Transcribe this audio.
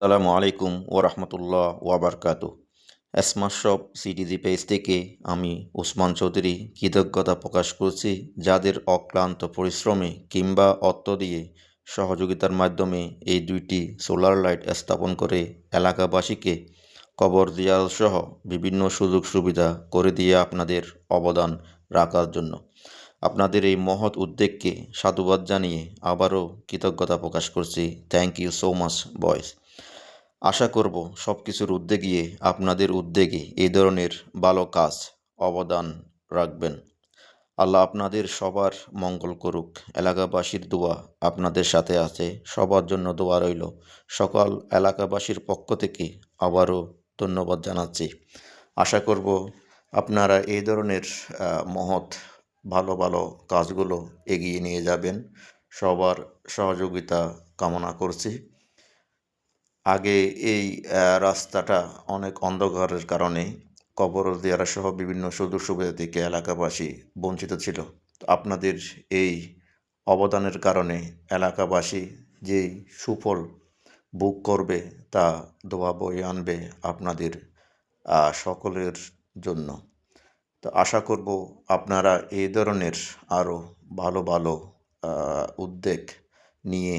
আসসালামু আলাইকুম ওরহমতুল্লাহ ওয়াবারকাতু। স্মার্ট শপ সিটিজি পেজ থেকে আমি ওসমান চৌধুরী কৃতজ্ঞতা প্রকাশ করছি যাদের অক্লান্ত পরিশ্রমে কিংবা অর্থ দিয়ে সহযোগিতার মাধ্যমে এই দুইটি সোলার লাইট স্থাপন করে এলাকাবাসীকে কবর জিয়ারত সহ বিভিন্ন সুযোগ সুবিধা করে দিয়ে আপনাদের অবদান রাখার জন্য। আপনাদের এই মহৎ উদ্যোগকে সাধুবাদ জানিয়ে আবারও কৃতজ্ঞতা প্রকাশ করছি। থ্যাংক ইউ সো মাচ বয়েস। আশা করব সব কিছুর ঊর্ধ্বে গিয়ে আপনাদের উদ্যোগে এই ধরনের ভালো কাজ অবদান রাখবেন। আল্লাহ আপনাদের সবার মঙ্গল করুক। এলাকাবাসীর দোয়া আপনাদের সাথে আছে, সবার জন্য দোয়া রইল। সকল এলাকাবাসীর পক্ষ থেকে আবারও ধন্যবাদ জানাচ্ছি। আশা করব আপনারা এই ধরনের মহৎ ভালো ভালো কাজগুলো এগিয়ে নিয়ে যাবেন। সবার সহযোগিতা কামনা করছি। আগে এই রাস্তাটা অনেক অন্ধকারের কারণে কবর জিয়ারত সহ বিভিন্ন সুযোগ সুবিধা থেকে এলাকাবাসী বঞ্চিত ছিল। তো আপনাদের এই অবদানের কারণে এলাকাবাসী যেই সুফল ভোগ করবে তা দোয়া বয়ে আনবে আপনাদের সকলের জন্য। তো আশা করব আপনারা এই ধরনের আরও ভালো ভালো উদ্যোগ নিয়ে